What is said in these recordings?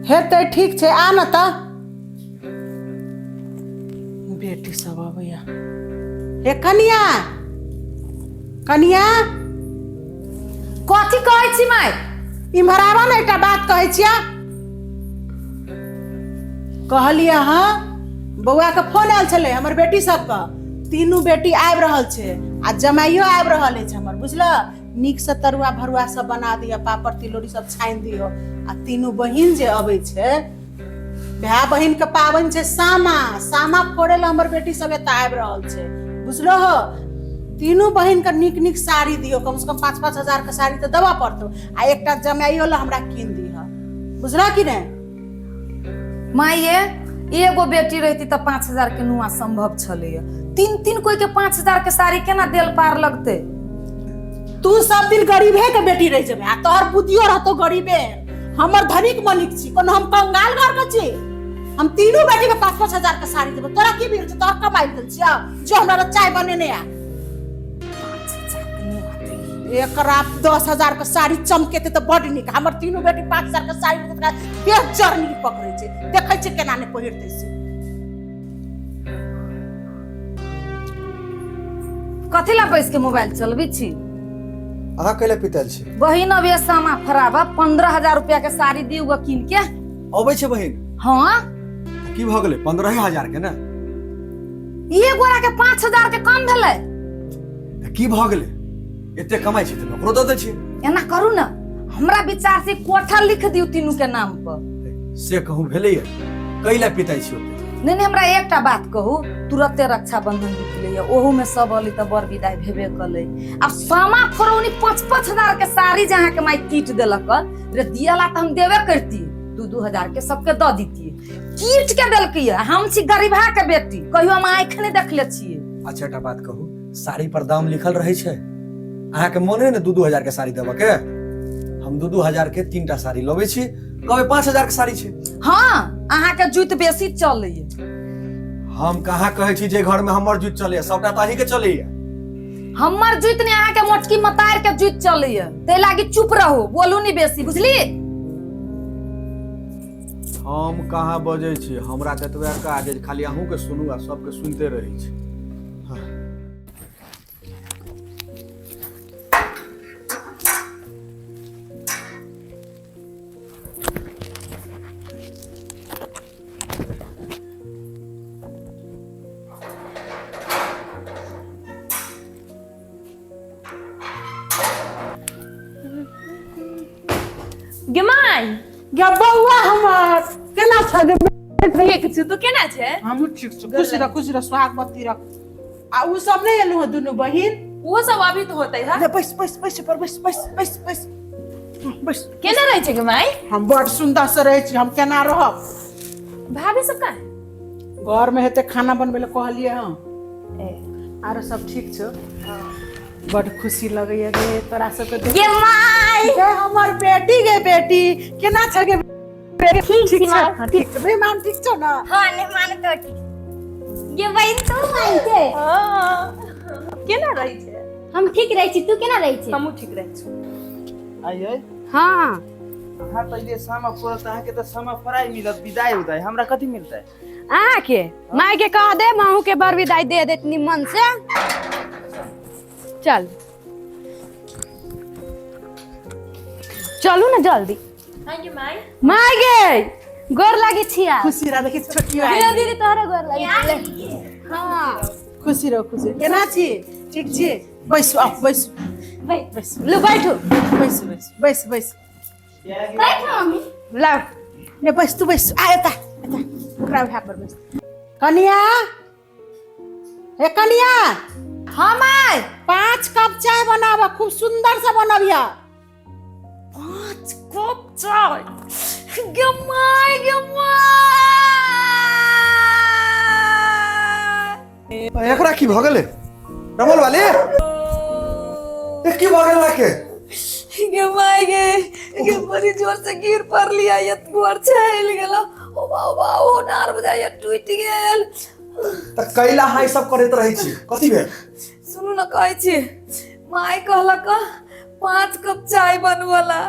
हेतै ठीक छै आ न त बेटी सब अबैया हे कनिया कनिया कथी कहै छी माय इम्हर आवा न एकटा बात कहै छिया कहलिया हाँ बौआ के फोन आयल छलै हमर बेटी सबके तीनू बेटी आबि रहल छै आ जमाइयो आबि रहल अछि हमर बुझलऽ नीक से तरुआ भरुआ सब बना दिया पापड़ तिलौरी सब छानि दियो आ तीनू बहिन जे अबै छै भाय बहिन के पाबनि छै सामा सामा फोड़े ला हमर बेटी सब एतऽ आबि रहल छै बुझलो हो तीनू बहिन के नीक नीक साड़ी दियो कम से कम 5-5 हजार के साड़ी तो देवा पड़तो आ एकटा जमाइयो ला हमरा कीन दिह बुझला कि नहीं माय ये एगो बेटी रहती तो 5,000 के नुआ संभव छले। तीन कोई के 5,000 के साड़ी केना देल पार लगते। तू सब दिन गरीबे के बेटी रह जेबे आ तोहर बुद्धियो रहतो गरीबे हमर धनिक मलिक छी कोनो हम कंगाल घर के छी हम तीनों बेटी के 5-5 हजार के साड़ी देबो तोरा की भीड़ छै तोहर कमाई दल छिया जो हमरा चाय बनेने आ एक रात 10,000 के साड़ी चमकेते तो बड़ निक हमर तीनों बेटी 5,000 के साड़ी देत के जर्नी पकड़े छै देखै छै केना ने पहिरते से कथी ला बैस के मोबाइल चलबी छी अहाँ कैले पितल छी बहिन अब ये सामा फराबा 15,000 रुपया के साड़ी दिउगा किन के अबै छै बहिन हाँ की भ गेलै 15,000 के ना ये गोरा के 5,000 के कम भेलै की भ गेलै एते कमाई छै त ओकरो द दै छी एना करू ना हमरा विचार से कोठा लिख दिउ तीनू के नाम पर से कहूं भेलै कैला पिताई छी ओते नहीं हमरा एकटा बात कहू तुरंते रक्षाबंधन निकले ओहू में सब अली त बर विदाई भेबे कले अब सामा फरौनी 5-5 हजार के साड़ी जहाँ के माई कीट देलक रे दियाला त हम देवे करती 2-2 हजार के सबके द दीती कीट के देलकी हम छी गरीबा के बेटी कहियो हम आंख नहीं देखले छिए। अच्छा एकटा बात कहू साड़ी पर दाम लिखल रहै छै अहाँ के मोने ने 2-2 हजार के साड़ी देबा के हम 2-2 हजार के 3टा साड़ी लबै छी कहबै 5 हजार के साड़ी छै हाँ अहाँ के जुत बेसी चले हम कहाँ कहै छी जे घर में हमर जुत चले सबटा त अहीं के चले हमर जुत ने अहाँ के मोटकी मतार के जुत चले ते लागी चुप रहो बोलू नहीं बेसी बुझली हम कहाँ बजै छी हमरा ततबे काज खाली अहूँ के सुनू आ सबके सुनते रहै छी। गमाई गे बौआ हमर केना छ गे ठीक छै तू केना छै हम ठीक छ खुशी रह सुहागवती रह आ उ सब नहीं एलु ह दुनु बहिन वो सब अभी तो होतै है बस पर बस केना रहै छै गमाई हम बड़ सुंदर से रहै छी हम केना रहब भाभी सब का घर में हेते खाना बनबे ले कहलिए हां आरो सब ठीक छ बड़ खुशी लगैया गे तोरा सब के गे माई गे हमर बेटी केना छ गे ठीक छ माई ठीक बेमान ठीक छ ना हां ने मान तो ठीक गे बहिन तू मानते हां केना रहै छै हम ठीक रहै छी तू केना रहै छी हमहु ठीक रहै छी आइए हां अहाँ पहले सामा फोड़त अहाँ के त सामा फराई मिलत विदाई उदाई हमरा कथी मिलतै अहाँ के माय के कह दे महू के बर विदाई दे देत निमन से चल चलू ना जल्दी हां गे माई माय गे गोर लागी छिया खुशी रह देखि छोटी धीरे आई धीरे तोहरा गोर लागी हां खुशी रह खुशी केना छी ठीक छी बैसु आप बैसु बैस लो बैठो बैस बैठो मम्मी ला ने बैस तू बैस आ एता ओकरा उठा पर बैस कनिया हे कनिया हाँ माय 5 कप चाय बनावा खूब सुंदर से बनाविया 5 कप चाय गमाई एकरा की भ गेलै रमल वाली की भ गेल लाके गमाई गे बड़ी जोर से गिर पड़ली आ यत गोर छाइल गेलो ओ बाबा ओ नार बजाय टूट गेल त कैला हाई सब करैत रहै छी कथी भेल सुनु न कहै छी माय कहलक 5 कप चाय बनवला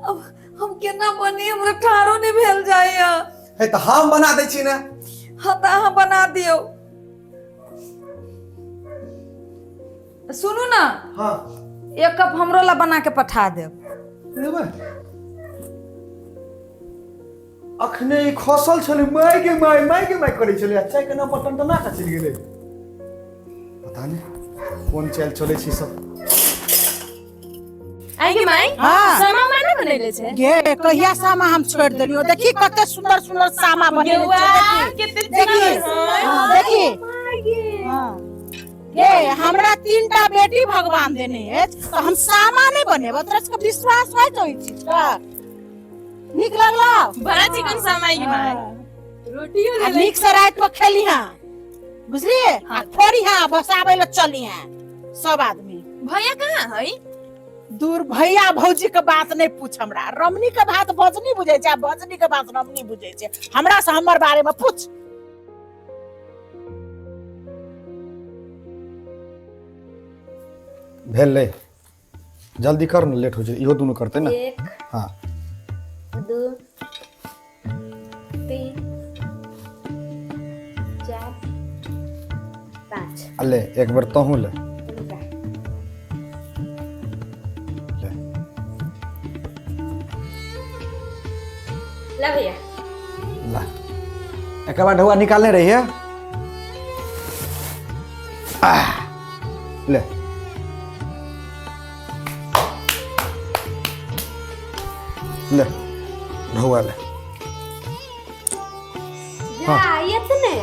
अब हम केना बनी हमरा ठारो नहीं भेल जाय है तो हम बना दै छी ने। हाँ तो अहाँ बना दियो। सुनू ना, हाँ 1 कप हमरो ला बना के पठा देब। लेबै अखने ई खसल छलै माय के माय करै छलै, अच्छा के नाम बटन तो ना का चलि गेलै, पता नहीं कोन चल चलै छी सब। आगे माई हाँ। सामा माने बनेले छे गे कहिया सामा हम छोड़ देलियो, देखी कते सुंदर सुंदर सामा बनेले छै, देखी देखी हाँ। गे हमरा 3टा बेटी भगवान देने है तो हम सामा नहीं बनेब, तोरा सबके विश्वास है तो ई चीज का नीक लगला। बड़ा चिकन सामा आगे माई रोटियो आ नीक से रात को खेली हां, बुझलिए? आ थोड़ी हां बस आबै ल चली हां सब आदमी। भैया कहाँ है? दूर भैया भौजी के बात नहीं पूछ, हमरा रमनी के बात भजनी बुझे छै, भजनी के बात रमनी बुझे छै, हमरा से हमर बारे में पूछ। भेल ले जल्दी कर न, लेट हो जाए, इहो दोनों करते ना। 1 हाँ 2 3 4 5 ले एक बार तहू ले ला भैया। ला एक बार ढुआ निकालने रही है। ले ले ढुआ ले। जा इतने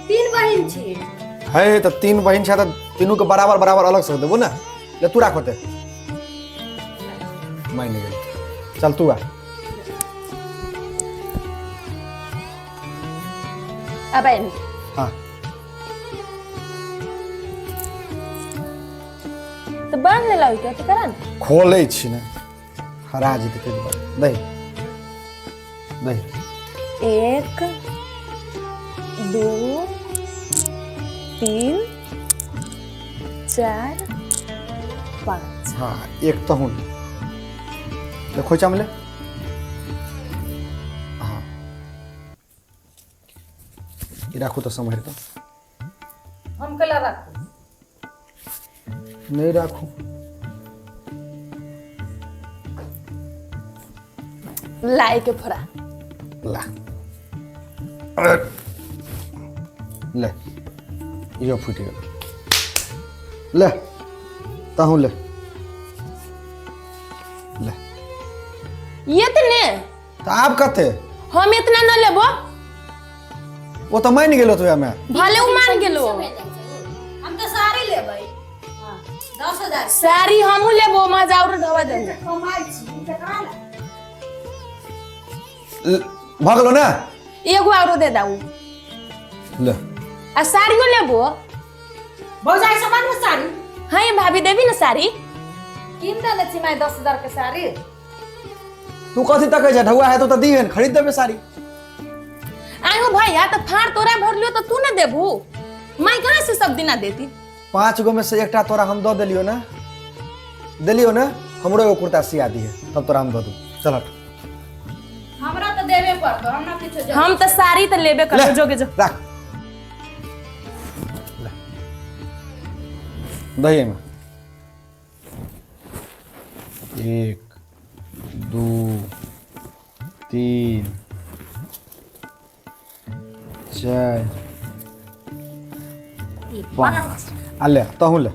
3 बहिन छी। है तो 3 बहन छै तो तीनों के बराबर बराबर अलग से देबो ना। ले तू राख होते माय नहीं गेल, चल तू आ। अबे हाँ तो बांध ले लो क्या करन। खोले छी ने हरा जेते ते दुआरे दही दही 1 2 3 4 5 हाँ एक तो हूँ ले खोचा मिले। हाँ ये राखो तो समझ तो हम कला रखू। नहीं राखू लाई के फोड़ा ला ले यो फूट गया ले ताहू ले ले ये तने तो आप कते हम इतना न लेबो, वो तो मान गेलो तो मैं भले उ मान गेलो। हम तो सारी लेबै। 10,000 सारी हमहू लेबो, मजा और ढवा दे। कमाई छी केकरा ला? भागलो ना एगो और दे दाऊ। ले आ साड़ियो लेबो। भौजाई सामान में साड़ी हाँ ये भाभी देवी ना साड़ी। किन देले छी माय 10,000 के साड़ी। तू कथी तक है ढुआ है तो दिए खरीद देबे साड़ी। आयो भैया तो फाड़ तोरा भरलियो तो तू ना देबू, मैं कहाँ से सब दिना देती। 5 गो में से एकटा तोरा हम दो दिलियो ना हमरो एगो कुर्ता सिया दी है तब तोरा हम दो दू। चल हट हमरा तो देबे पड़तो, हमरा किछो हम तो साड़ी तो लेबे कर जोगे जो। रख ले दही में 1 2 3 4 5 आ ले तहू ले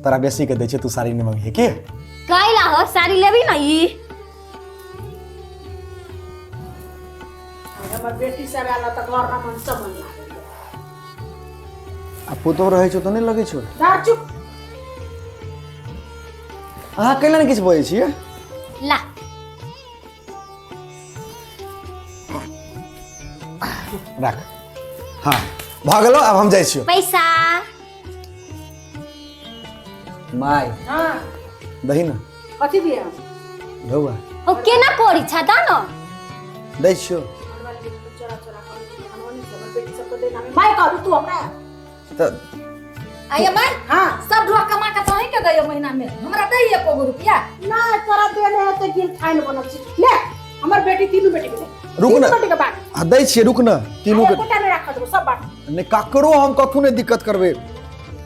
तोरा बेसी के दै छै, तू साड़ी नहीं मंगी के काइला हो साड़ी लेबी ना ई। हमर बेटी सब आला त घर ना मन सब मन लागे। आ पुतो रहे छौ तो नहीं लगे छौ। दार चुप अहाँ कैला ने किछु बजै छियै। ला राख हाँ भागलो अब हम जाइ छियो। पैसा माय हां दही ना कथि दिया ढौआ ओ केना पड़ी छाता न। दै छियो चोरा चोरा खानी से हमर बेटी सब को देना में माय कहू तू हमरा तो आइए मैं हाँ सब ढोआ कमा के तो के दैयो महीना में हमरा दैए एको रुपया ना तोरा देने है तो गिल फाइन बनल छी ले हमर बेटी तीनों बेटी के दे रुक ना। तीनों बेटी के बात दै छियै रुक न तीनों के कोटा में रख दो सब बात ने ककरो हम कथु ने दिक्कत करबे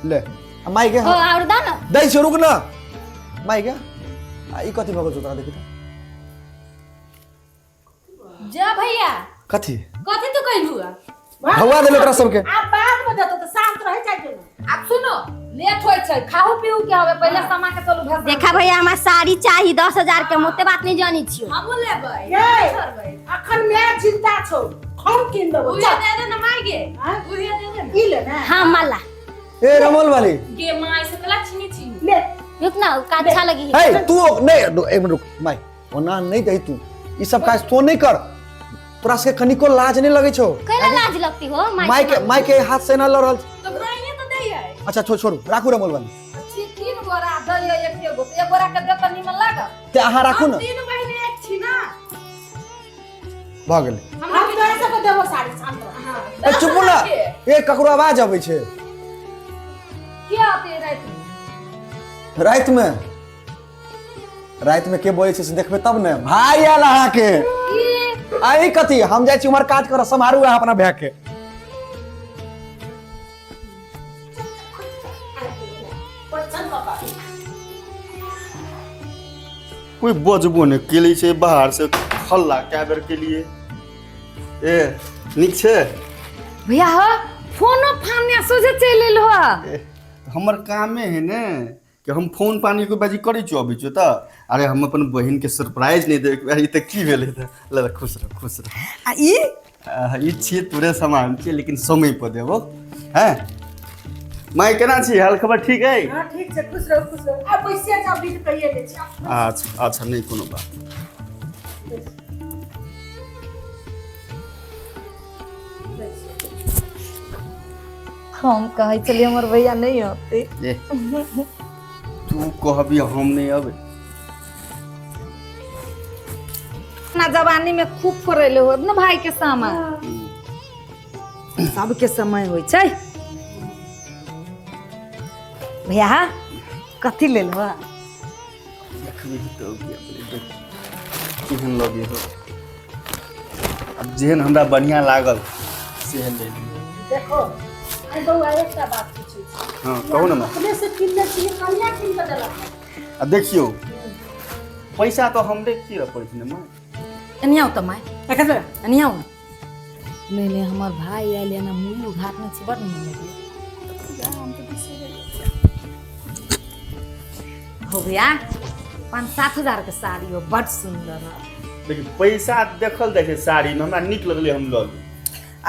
ले आ माई के हो और दा ना दै छियै रुक न माई के आ ई कथि भगो तोरा देखि जा भैया कथि कथी तू कहलू भगवा देले तोरा सबके आप बाद में देतो तो शांत रहे चाहिए ना आप सुनो लेट होय छै खाऊ पीऊ के हवे पहले समा के चलू भेज देखा भैया हमरा साड़ी चाहिए 10,000 के मोटे बात नहीं जानी छियो हम लेबै ये अखन मैं जिंदा छौ हम किन देबो उहे दे दे ना माई गे हां उहे दे दे ई ले ना हां माला ए रमल वाली गे माई से कला छिनी छिनी ले रुक ना का अच्छा लगी ए तू नहीं एक मिनट रुक माई ओना नहीं दही तू ई सब काज तो नहीं कर तोरा से कनिको लाज नहीं लगे छौ कैला लाज लगती हो माई के हाथ से ना लड़ल तो ब्राइने तो दैए अच्छा छोड़ू राखू रमल वाली तीन गोरा दैए एक गो एक गोरा के दे त निमन लागत ते अहाँ राखू ना तीन बहिनी एक छी ना भ गेलै हम तोरा से को देबो साड़ी शांत रह हां ए चुप ना ए ककरो आवाज आबै छै के आते रात में के बोले छै से देखबे तब ने भाई आयल अहाँ के आई कथी हम जाय छी उमर काज कर समारू अहाँ अपना भै के कोई बजबो नहीं केली छै बाहर से हल्ला क्या बेर के लिए ए निक छै भैया हो फोनो फान्या सोझे चलि एलो ए, हमर कामे है ने कि हम फोन पानी को बाजी करै छौ अबै छौ त अरे हम अपन बहिन के सरप्राइज नहीं दे ई त की भेलै त ल खुश रह आ ई ई छियै तोरे सामान छियै लेकिन समय पर देबो हैं माय केना छी हाल खबर ठीक है हां ठीक छै खुश रहो अब पैसा जा बीच कहिए ले छी अच्छा अच्छा नहीं कोनो बात हम कहै चलिए हमर भैया नहीं होते ए तू कहबी हम नहीं अबे ना जवानी में खूब फरेले हो ना भाई के सामान सबके समय होइ छै भैया कथी ले लो देखबी तो केहन लगे हो अब जेहन हमरा बढ़िया लागल सेहन ले ली देखो आई बउआ एकटा बात पूछै छी हाँ कहू ना माँ अपने से किनने छी कन्या किन के देलक आ देखियो पैसा तो हमरे की रह पड़ै छै ने माँ एनियाउ त माय देखा दे एनियाउ नहीं नहीं हमर भाई आइले ना मुई घाट में छी बड़ नहीं लगे हो गया 5-7 हजार के साड़ी हो बड़ सुंदर है लेकिन पैसा देखल जाइ छै साड़ी में हमरा नीक लगले हम लऽ ली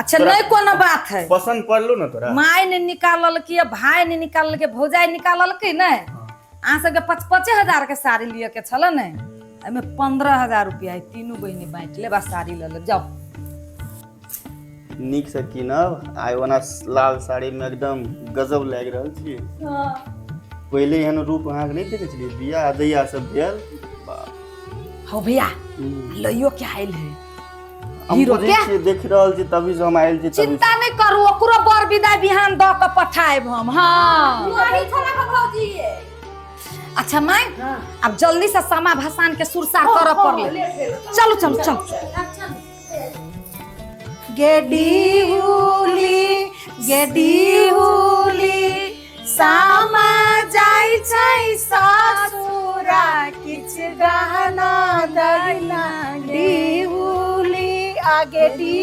अच्छा नहीं कोनो बात है पसंद पड़लो ना तोरा माय ने निकालल के भाई ने निकालल के भौजाई निकालल के नहीं अहाँ सबके 5-5 हजार के साड़ी लिए के छल ने एमे 15,000 रुपया है तीनों बहिनी बांट ले बस साड़ी ले जाओ नीक से कीनब आइ ओना लाल साड़ी में एकदम गजब लागि रहल छी पहले एहन रूप अहाँ के नहीं देखे छलिए बियाह दैया सब भेल हो भैया लइयो के आइल है हम हीरो बुझै क्या? छियै देख रहल छी तभी से हम आइल छी तभी चिंता नहीं करू ओकरो बर विदाई बिहान द के पठाएब हम हां वही थोड़ा का भौजी अच्छा माय अब जल्दी से समा भसान के सुरसार कर पड़ले चलो चलो चलो गेडी हुली सामा जाई छै ससुरा किछ गहना दैना डी हुली आगे डी